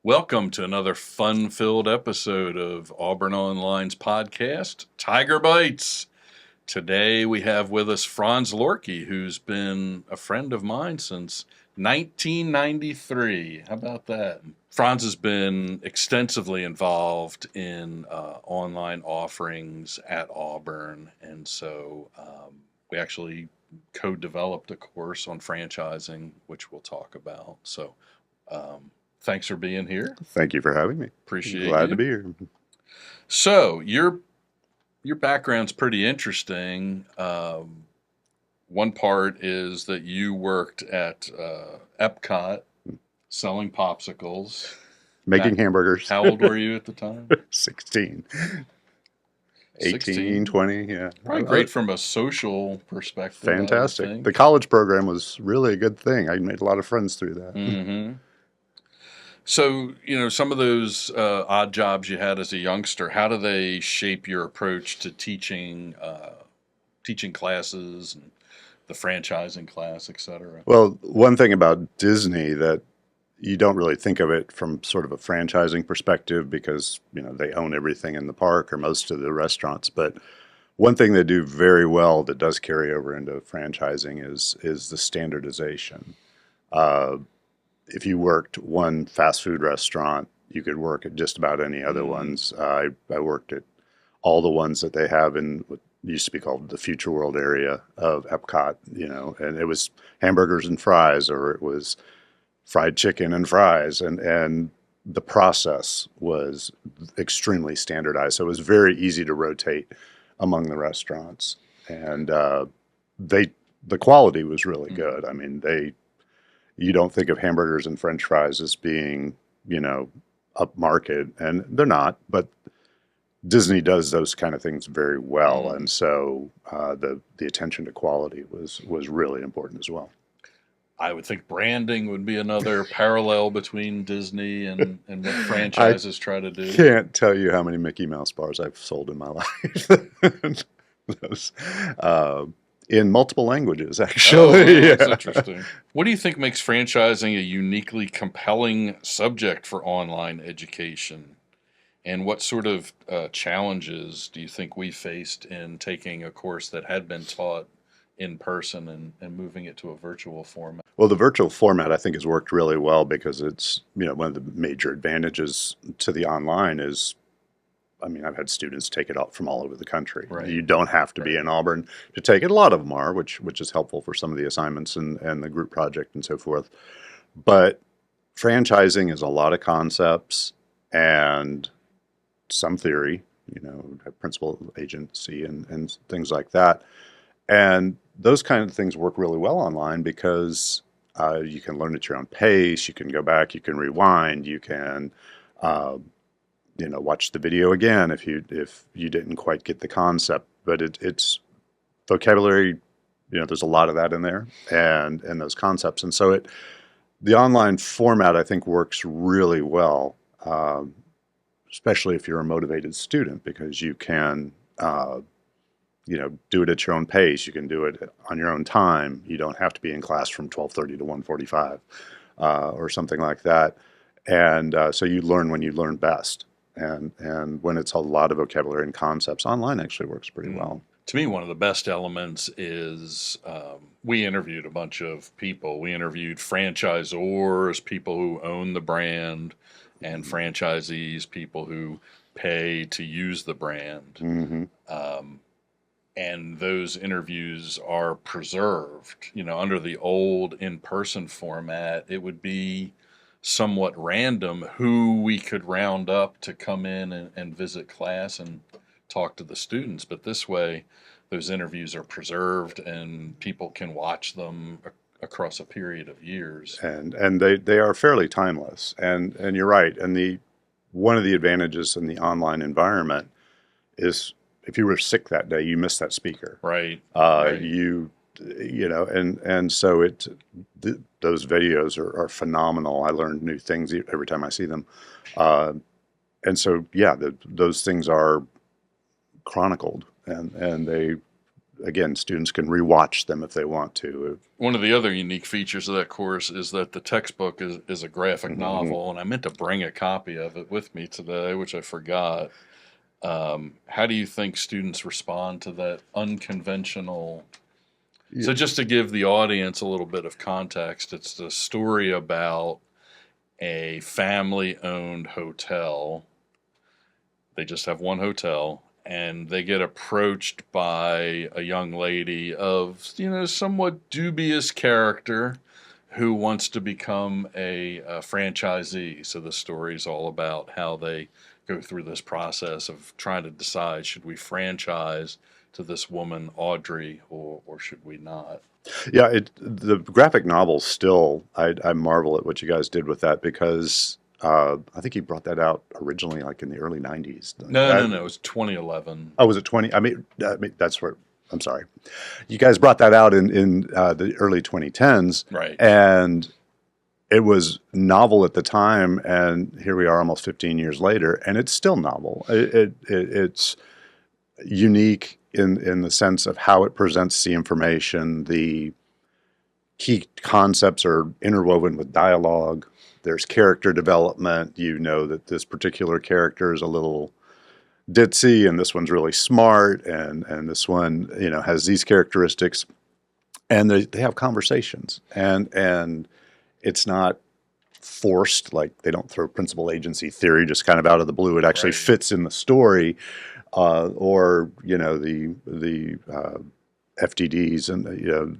Welcome to another fun-filled episode of Auburn Online's podcast, TigerBytes. Today we have with us Franz Lohrke, who's been a friend of mine since 1993. How about that? Franz has been extensively involved in online offerings at Auburn, and so we actually co-developed a course on franchising, which we'll talk about. So thanks for being here. Thank you for having me. Appreciate Glad you. to be here. So your background's pretty interesting. One part is that you worked at Epcot selling popsicles. Making hamburgers. How old were you at the time? 16. 16? 18, 20, yeah. Probably great from a social perspective. I would Fantastic. think. The college program was really a good thing. I made a lot of friends through that. Mm-hmm. So, some of those odd jobs you had as a youngster, how do they shape your approach to teaching classes and the franchising class, et cetera? Well, one thing about Disney that you don't really think of it from sort of a franchising perspective because, they own everything in the park or most of the restaurants. But one thing they do very well that does carry over into franchising is the standardization. If you worked one fast food restaurant, you could work at just about any other ones. I worked at all the ones that they have in what used to be called the Future World area of Epcot, and it was hamburgers and fries, or it was fried chicken and fries, and the process was extremely standardized. So it was very easy to rotate among the restaurants, and the quality was really good. I mean, you don't think of hamburgers and French fries as being, upmarket, and they're not, but Disney does those kind of things very well. And so the attention to quality was really important as well. I would think branding would be another parallel between Disney and what franchises try to do. Can't tell you how many Mickey Mouse bars I've sold in my life. Those, in multiple languages, actually. That's interesting. What do you think makes franchising a uniquely compelling subject for online education? And what sort of challenges do you think we faced in taking a course that had been taught in person and moving it to a virtual format? Well, the virtual format, I think, has worked really well because it's, one of the major advantages to the online is, I've had students take it out from all over the country. Right. You don't have to be in Auburn to take it. A lot of them are, which is helpful for some of the assignments and the group project and so forth. But franchising is a lot of concepts and some theory, principal agency and things like that. And those kind of things work really well online because you can learn at your own pace. You can go back, you can rewind, you can watch the video again if you didn't quite get the concept. But it's vocabulary, there's a lot of that in there and those concepts. And so the online format, I think, works really well, especially if you're a motivated student, because you can do it at your own pace. You can do it on your own time. You don't have to be in class from 12:30 to 1:45 or something like that. And so you learn when you learn best. And when it's a lot of vocabulary and concepts, online actually works pretty well. To me, one of the best elements is we interviewed a bunch of people. We interviewed franchisors, people who own the brand, and franchisees, people who pay to use the brand. Mm-hmm. And those interviews are preserved. Under the old in-person format, it would be somewhat random who we could round up to come in and visit class and talk to the students. But this way, those interviews are preserved and people can watch them across a period of years. And they are fairly timeless. And you're right. And one of the advantages in the online environment is if you were sick that day, you missed that speaker. Right. Right. And so those videos are phenomenal. I learn new things every time I see them. And so, those things are chronicled and they again, students can rewatch them if they want to. One of the other unique features of that course is that the textbook is a graphic novel, and I meant to bring a copy of it with me today, which I forgot. How do you think students respond to that unconventional? Yeah. So just to give the audience a little bit of context, it's the story about a family-owned hotel. They just have one hotel, and they get approached by a young lady of, somewhat dubious character who wants to become a franchisee. So the story is all about how they go through this process of trying to decide, should we franchise to this woman, Audrey, or should we not? Yeah, the graphic novel still, I marvel at what you guys did with that, because I think you brought that out originally like in the early 90s. No, it was 2011. Oh, was it 20? I mean that's where, I'm sorry. You guys brought that out in the early 2010s. Right. And it was novel at the time, and here we are almost 15 years later, and it's still novel. It's unique in the sense of how it presents the information. The key concepts are interwoven with dialogue. There's character development. You know that this particular character is a little ditzy, and this one's really smart, and this one, has these characteristics. And they have conversations, and it's not forced, like they don't throw principal agency theory just kind of out of the blue. It actually fits in the story, or the FTDs and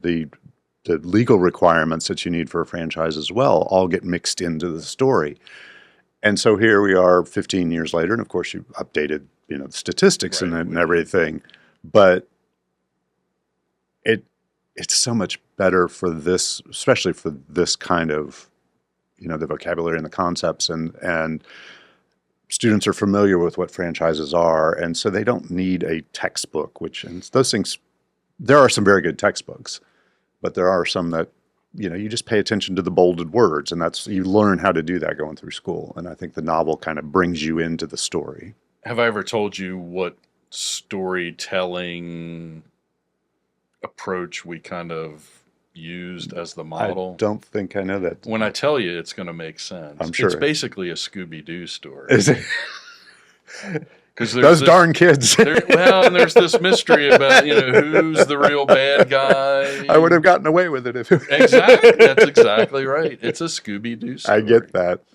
the legal requirements that you need for a franchise as well all get mixed into the story. And so here we are 15 years later, and of course you updated the statistics and everything, but it's so much better for this, especially for this kind of, the vocabulary and the concepts, and students are familiar with what franchises are, and so they don't need a textbook, and those things, there are some very good textbooks, but there are some that, you just pay attention to the bolded words, and you learn how to do that going through school. And I think the novel kind of brings you into the story. Have I ever told you what storytelling approach we kind of used as the model? I don't think I know that. When I tell you, it's going to make sense. I'm sure. It's basically a Scooby-Doo story. Is it? Because those darn kids. And there's this mystery about who's the real bad guy. I would have gotten away with it if. Exactly, that's exactly right. It's a Scooby-Doo story. I get that.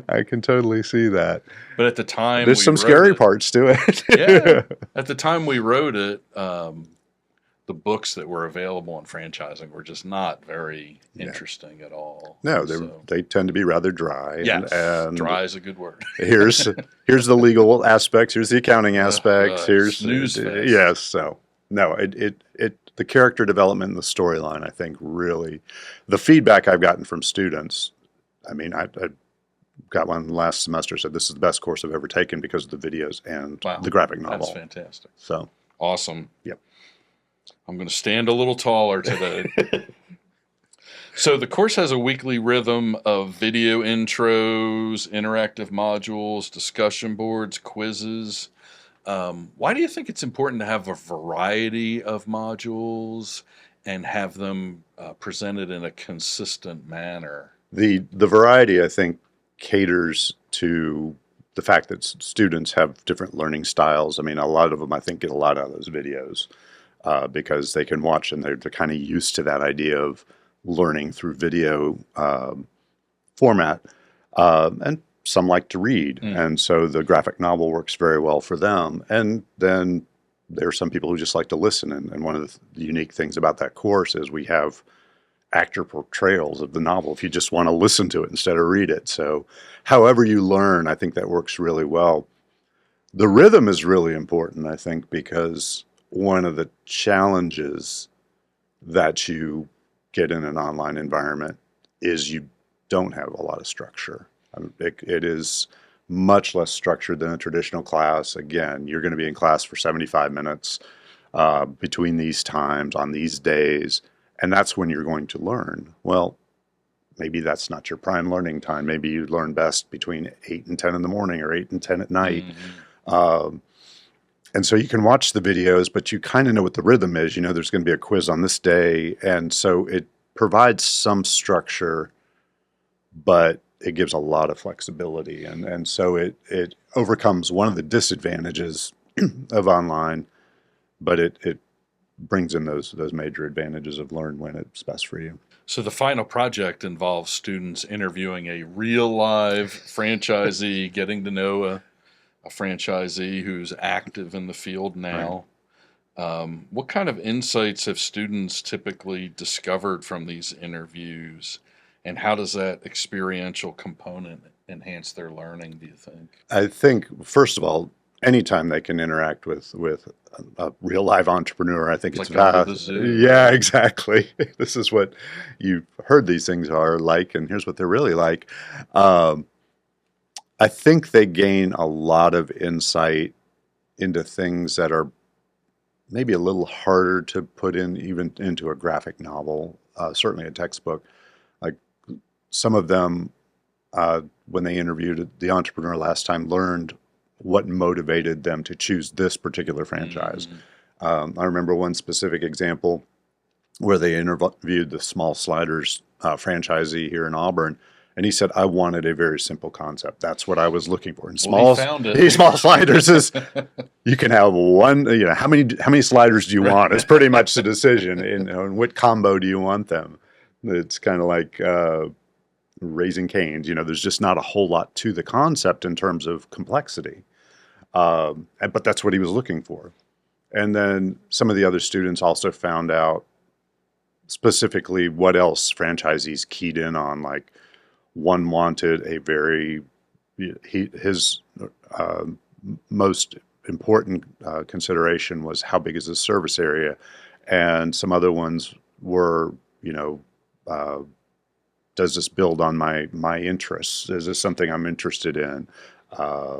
I can totally see that. But at the time, there's some scary parts to it. Yeah, at the time we wrote it, the books that were available in franchising were just not very interesting at all. No, they tend to be rather dry. Yes, and dry is a good word. here's the legal aspects. Here's the accounting aspects. Here's snooze fest. Yes. So no, the character development and the storyline, I think, really, the feedback I've gotten from students. I mean, I got one last semester, said this is the best course I've ever taken because of the videos and the graphic novel. That's fantastic. So awesome. Yep. I'm going to stand a little taller today. So the course has a weekly rhythm of video intros, interactive modules, discussion boards, quizzes. Why do you think it's important to have a variety of modules and have them presented in a consistent manner? The variety, I think, caters to the fact that students have different learning styles. I mean, a lot of them, I think, get a lot out of those videos. Because they can watch, and they're kind of used to that idea of learning through video format. And some like to read, and so the graphic novel works very well for them. And then there are some people who just like to listen. And one of the unique things about that course is we have actor portrayals of the novel if you just want to listen to it instead of read it. So however you learn, I think that works really well. The rhythm is really important, I think, because one of the challenges that you get in an online environment is you don't have a lot of structure. It is much less structured than a traditional class. Again, you're going to be in class for 75 minutes between these times on these days, and that's when you're going to learn. Well, maybe that's not your prime learning time. Maybe you learn best between 8 and 10 in the morning or 8 and 10 at night. And so you can watch the videos, but you kind of know what the rhythm is. You know, there's going to be a quiz on this day. And so it provides some structure, but it gives a lot of flexibility. And so it overcomes one of the disadvantages of online, but it brings in those major advantages of learn when it's best for you. So the final project involves students interviewing a real live franchisee, getting to know a franchisee who's active in the field now. Right. What kind of insights have students typically discovered from these interviews, and how does that experiential component enhance their learning, do you think? I think, first of all, anytime they can interact with a real live entrepreneur, I think it's vast. Yeah, exactly. This is what you've heard these things are like, and here's what they're really like. I think they gain a lot of insight into things that are maybe a little harder to put in even into a graphic novel, certainly a textbook. Like some of them, when they interviewed the entrepreneur last time, learned what motivated them to choose this particular franchise. I remember one specific example where they interviewed the Small Sliders franchisee here in Auburn, and he said, "I wanted a very simple concept. That's what I was looking for." And he found it. Small Sliders is you can have one. You know, how many sliders do you want? It's pretty much the decision. And what combo do you want them? It's kind of like raising canes. You know, there's just not a whole lot to the concept in terms of complexity. But that's what he was looking for. And then some of the other students also found out specifically what else franchisees keyed in on. Like one wanted a very, his most important consideration was how big is the service area. And some other ones were, does this build on my interests? Is this something I'm interested in?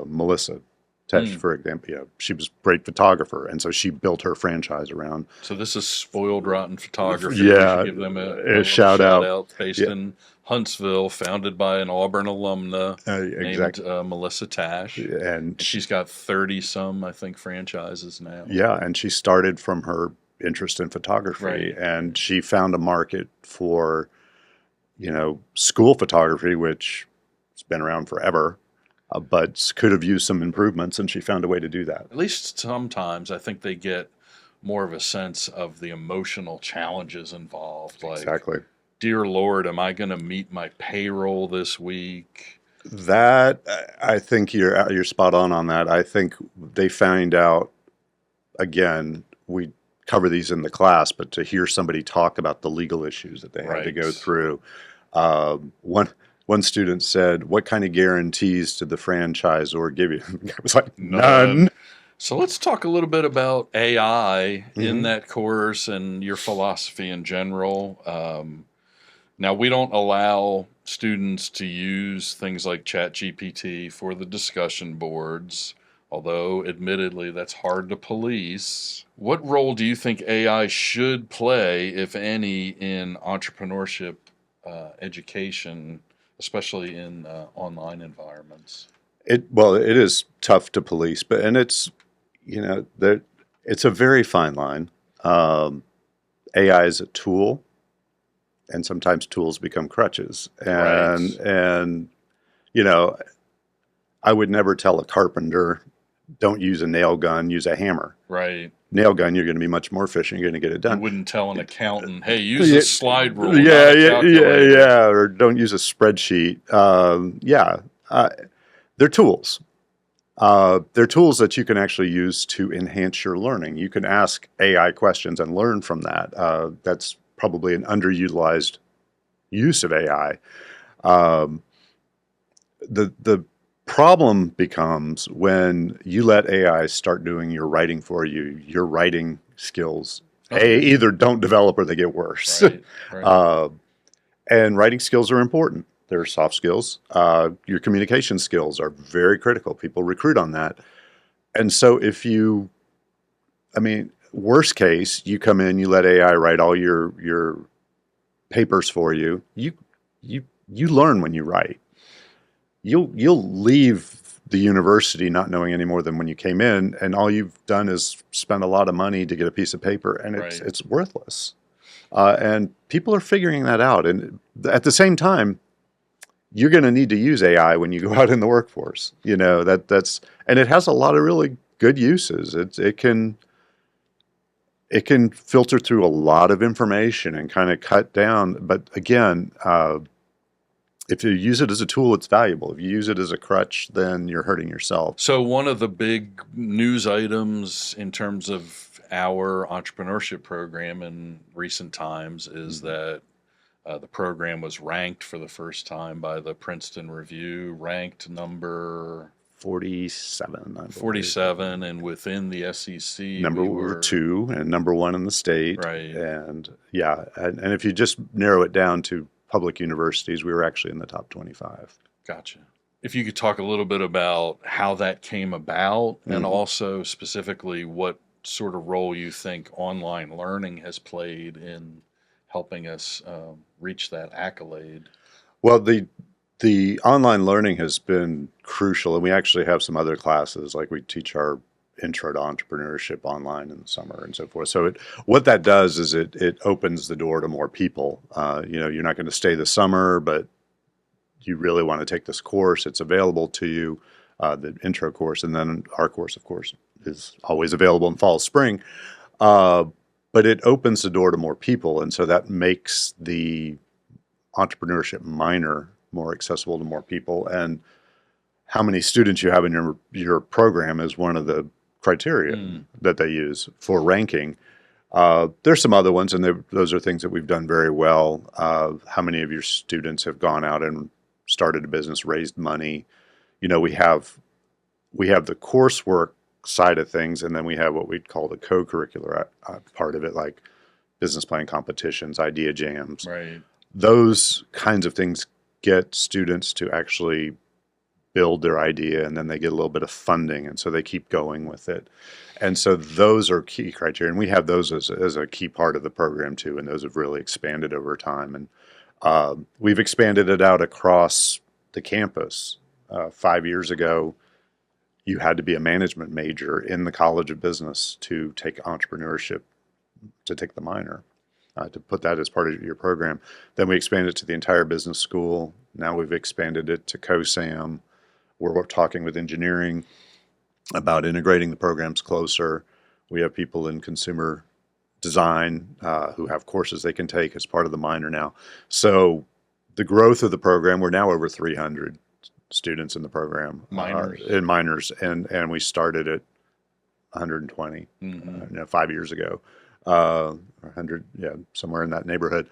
Melissa Tesh, for example, she was a great photographer, and so she built her franchise around. So this is Spoiled Rotten Photography. Yeah, we should give them a shout out. Based in Huntsville, founded by an Auburn alumna named Melissa Tash, and she's got 30-some, I think, franchises now. Yeah, and she started from her interest in photography, and she found a market for, school photography, which has been around forever. But could have used some improvements, and she found a way to do that. At least sometimes I think they get more of a sense of the emotional challenges involved. Like, exactly. Dear Lord, am I going to meet my payroll this week? That, I think you're spot on that. I think they find out, again, we cover these in the class, but to hear somebody talk about the legal issues that they had to go through. One student said, "What kind of guarantees did the franchisor give you?" I was like, "None." So let's talk a little bit about AI in that course and your philosophy in general. Now, we don't allow students to use things like ChatGPT for the discussion boards, although admittedly that's hard to police. What role do you think AI should play, if any, in entrepreneurship education, especially in online environments? It is tough to police, and it's it's a very fine line. AI is a tool, and sometimes tools become crutches. And I would never tell a carpenter, "Don't use a nail gun, use a hammer." Right. Nail gun, you're going to be much more efficient. You're going to get it done. You wouldn't tell an accountant, "Hey, use a slide rule." Yeah, or don't use a spreadsheet. They're tools. They're tools that you can actually use to enhance your learning. You can ask AI questions and learn from that. That's probably an underutilized use of AI. The problem becomes when you let AI start doing your writing for you. Your writing skills either don't develop or they get worse. Right. And writing skills are important. They're soft skills. Your communication skills are very critical. People recruit on that. And so worst case, you come in, you let AI write all your papers for you. You learn when you write. You'll leave the university not knowing any more than when you came in, and all you've done is spend a lot of money to get a piece of paper, and Right. it's worthless. And people are figuring that out. And at the same time, you're going to need to use AI when you go out in the workforce. You know, and it has a lot of really good uses. It can filter through a lot of information and kind of cut down. But again, if you use it as a tool, it's valuable. If you use it as a crutch, then you're hurting yourself. So one of the big news items in terms of our entrepreneurship program in recent times is that the program was ranked for the first time by the Princeton Review, ranked number 47, I believe. 47, and within the SEC, Number we were 2 and number 1 in the state. Right. And yeah, and if you just narrow it down to public universities, we were actually in the top 25. Gotcha. If you could talk a little bit about how that came about, and also specifically what sort of role you think online learning has played in helping us reach that accolade. Well, the online learning has been crucial, and we actually have some other classes, like we teach our intro to entrepreneurship online in the summer and so forth. So what that does is it opens the door to more people. You know, you're not going to stay the summer, but you really want to take this course. It's available to you, the intro course, and then our course, of course, is always available in fall, spring. But it opens the door to more people, and so that makes the entrepreneurship minor more accessible to more people. And how many students you have in your program is one of the criteria that they use for ranking. There's some other ones, and those are things that we've done very well. How many of your students have gone out and started a business, raised money? You know, we have the coursework side of things, and then we have what we'd call the co-curricular part of it, like business plan competitions, idea jams. Right. Those kinds of things get students to actually build their idea, and then they get a little bit of funding, and so they keep going with it. And so those are key criteria, and we have those as a key part of the program too, and those have really expanded over time. And we've expanded it out across the campus. 5 years ago, you had to be a management major in the College of Business to take entrepreneurship, to take the minor, to put that as part of your program. Then we expanded it to the entire business school. Now we've expanded it to COSAM. We're talking with engineering about integrating the programs closer. We have people in consumer design who have courses they can take as part of the minor now. So the growth of the program, we're now over 300 students in the program. Minors. And we started at 120 5 years ago. 100, somewhere in that neighborhood.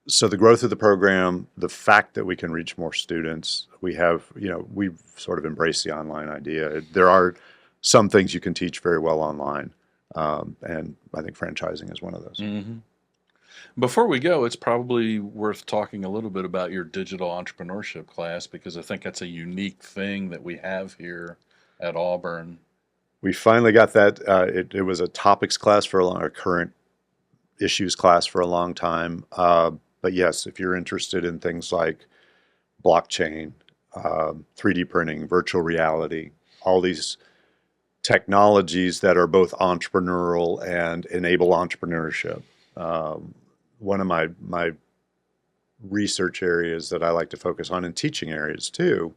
So the growth of the program, the fact that we can reach more students, we've sort of embraced the online idea. There are some things you can teach very well online, and I think franchising is one of those. Mm-hmm. Before we go, it's probably worth talking a little bit about your digital entrepreneurship class, because I think that's a unique thing that we have here at Auburn. We finally got that. It was a topics class for a current issues class for a long time. But yes, if you're interested in things like blockchain, 3D printing, virtual reality, all these technologies that are both entrepreneurial and enable entrepreneurship. One of my research areas that I like to focus on, and teaching areas too,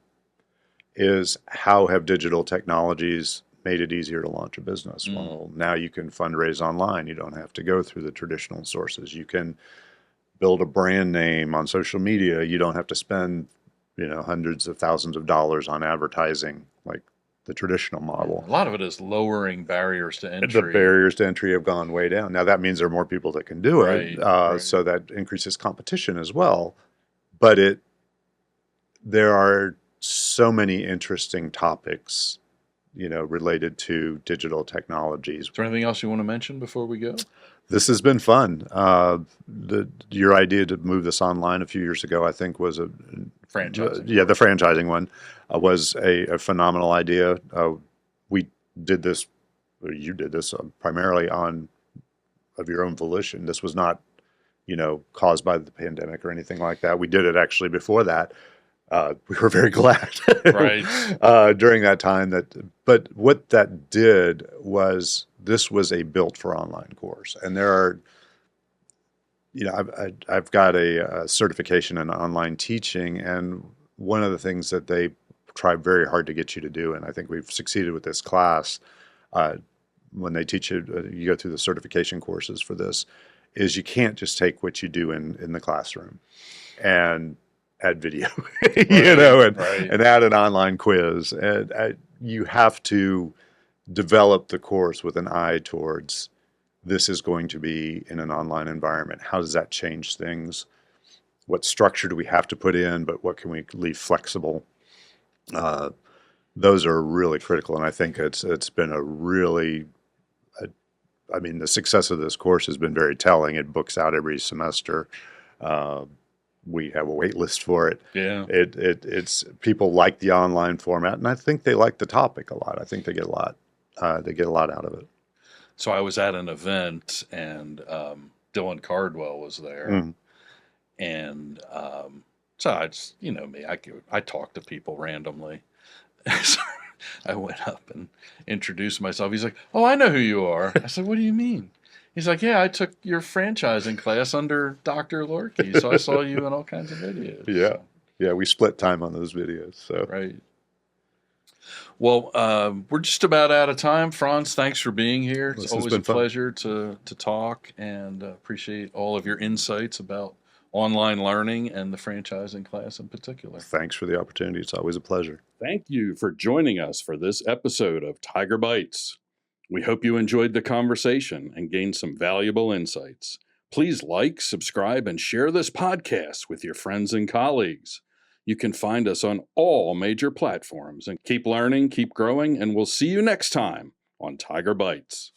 is how have digital technologies made it easier to launch a business? Well, now you can fundraise online. You don't have to go through the traditional sources. You can build a brand name on social media. You don't have to spend, hundreds of thousands of dollars on advertising like the traditional model. A lot of it is lowering barriers to entry. The barriers to entry have gone way down. Now that means there are more people that can do it, right. So that increases competition as well. But there are so many interesting topics, related to digital technologies. Is there anything else you want to mention before we go? This has been fun. Your idea to move this online a few years ago, I think, was a franchising. The franchising one was a phenomenal idea. We did this, or you did this primarily of your own volition. This was not, caused by the pandemic or anything like that. We did it actually before that. We were very glad Right. during that time. But what that did was this was a built for online course, and there are, I've got a certification in online teaching, and one of the things that they try very hard to get you to do, and I think we've succeeded with this class, when they teach you, you go through the certification courses for this, is you can't just take what you do in the classroom and add video, Right, and add an online quiz. And you have to develop the course with an eye towards this is going to be in an online environment. How does that change things? What structure do we have to put in, but what can we leave flexible? Those are really critical, and I think it's been the success of this course has been very telling. It books out every semester. We have a wait list for it. Yeah. It's people like the online format, and I think they like the topic a lot. I think they get a lot out of it. So I was at an event, and Dylan Cardwell was there, and so I just, me, I talk to people randomly. So I went up and introduced myself. He's like, "Oh, I know who you are." I said, "What do you mean?" He's like, "Yeah, I took your franchising class under Dr. Lohrke, so I saw you in all kinds of videos." Yeah, yeah, we split time on those videos. So right. Well, we're just about out of time. Franz, thanks for being here. It's always a pleasure to talk, and appreciate all of your insights about online learning and the franchising class in particular. Thanks for the opportunity. It's always a pleasure. Thank you for joining us for this episode of TigerBytes. We hope you enjoyed the conversation and gained some valuable insights. Please like, subscribe, and share this podcast with your friends and colleagues. You can find us on all major platforms, and keep learning, keep growing, and we'll see you next time on TigerBytes.